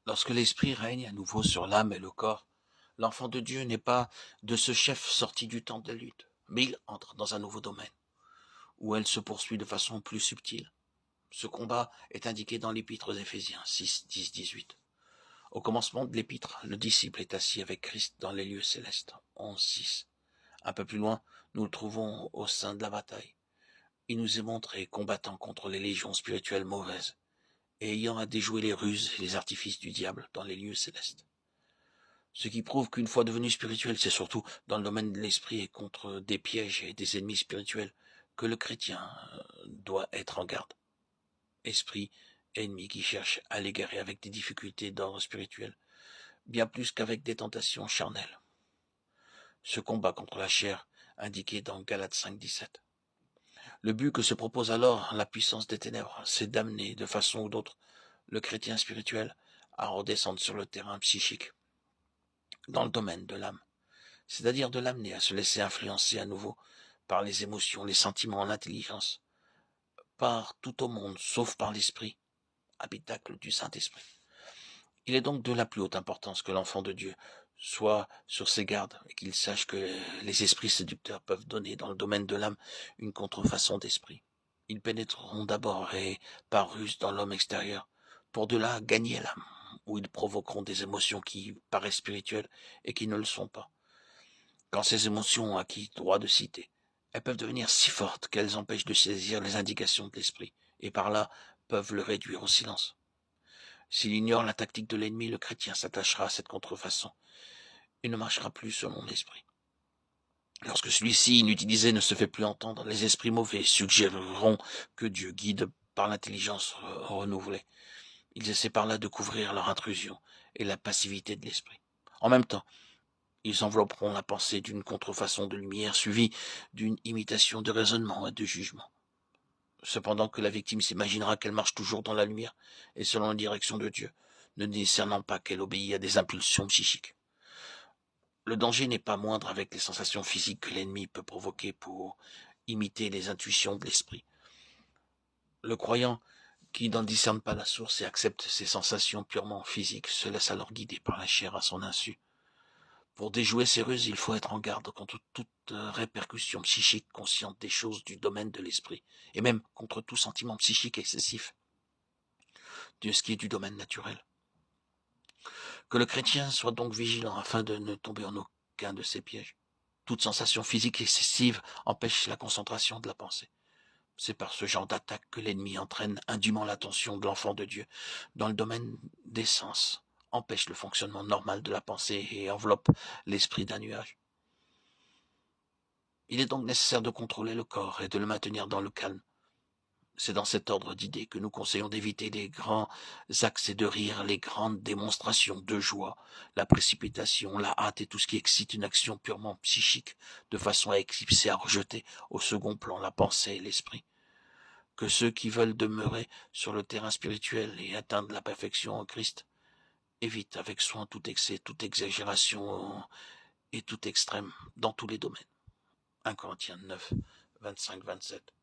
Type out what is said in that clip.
Lorsque l'esprit règne à nouveau sur l'âme et le corps, l'enfant de Dieu n'est pas de ce chef sorti du temps de lutte, mais il entre dans un nouveau domaine, où elle se poursuit de façon plus subtile. Ce combat est indiqué dans l'épître aux Éphésiens 6, 10, 18. Au commencement de l'épître, le disciple est assis avec Christ dans les lieux célestes, 11, 6. Un peu plus loin, nous le trouvons au sein de la bataille. Il nous est montré combattant contre les légions spirituelles mauvaises, et ayant à déjouer les ruses et les artifices du diable dans les lieux célestes. Ce qui prouve qu'une fois devenu spirituel, c'est surtout dans le domaine de l'esprit et contre des pièges et des ennemis spirituels que le chrétien doit être en garde. Esprit, ennemi qui cherche à l'égarer avec des difficultés d'ordre spirituel, bien plus qu'avec des tentations charnelles. Ce combat contre la chair, indiqué dans Galates 5, 17. Le but que se propose alors la puissance des ténèbres, c'est d'amener, de façon ou d'autre, le chrétien spirituel à redescendre sur le terrain psychique, dans le domaine de l'âme, c'est-à-dire de l'amener à se laisser influencer à nouveau par les émotions, les sentiments, l'intelligence, par tout au monde, sauf par l'esprit, habitacle du Saint-Esprit. Il est donc de la plus haute importance que l'enfant de Dieu soit sur ses gardes et qu'il sache que les esprits séducteurs peuvent donner dans le domaine de l'âme une contrefaçon d'esprit. Ils pénétreront d'abord et par ruse dans l'homme extérieur, pour de là gagner l'âme, où ils provoqueront des émotions qui paraissent spirituelles et qui ne le sont pas. Quand ces émotions ont acquis droit de cité, elles peuvent devenir si fortes qu'elles empêchent de saisir les indications de l'esprit, et par là peuvent le réduire au silence. S'il ignore la tactique de l'ennemi, le chrétien s'attachera à cette contrefaçon et ne marchera plus selon l'esprit. Lorsque celui-ci, inutilisé, ne se fait plus entendre, les esprits mauvais suggéreront que Dieu guide par l'intelligence renouvelée. Ils essaient par là de couvrir leur intrusion et la passivité de l'esprit. En même temps, ils envelopperont la pensée d'une contrefaçon de lumière suivie d'une imitation de raisonnement et de jugement. Cependant que la victime s'imaginera qu'elle marche toujours dans la lumière et selon la direction de Dieu, ne discernant pas qu'elle obéit à des impulsions psychiques. Le danger n'est pas moindre avec les sensations physiques que l'ennemi peut provoquer pour imiter les intuitions de l'esprit. Le croyant qui n'en discerne pas la source et accepte ces sensations purement physiques se laisse alors guider par la chair à son insu. Pour déjouer ces ruses, il faut être en garde contre toute répercussion psychique consciente des choses du domaine de l'esprit, et même contre tout sentiment psychique excessif de ce qui est du domaine naturel. Que le chrétien soit donc vigilant afin de ne tomber en aucun de ces pièges. Toute sensation physique excessive empêche la concentration de la pensée. C'est par ce genre d'attaque que l'ennemi entraîne indûment l'attention de l'enfant de Dieu dans le domaine des sens, empêche le fonctionnement normal de la pensée et enveloppe l'esprit d'un nuage. Il est donc nécessaire de contrôler le corps et de le maintenir dans le calme. C'est dans cet ordre d'idées que nous conseillons d'éviter les grands accès de rire, les grandes démonstrations de joie, la précipitation, la hâte et tout ce qui excite une action purement psychique, de façon à éclipser, à rejeter au second plan la pensée et l'esprit. Que ceux qui veulent demeurer sur le terrain spirituel et atteindre la perfection en Christ évitent avec soin tout excès, toute exagération et tout extrême dans tous les domaines. 1 Corinthiens 9, 25, 27.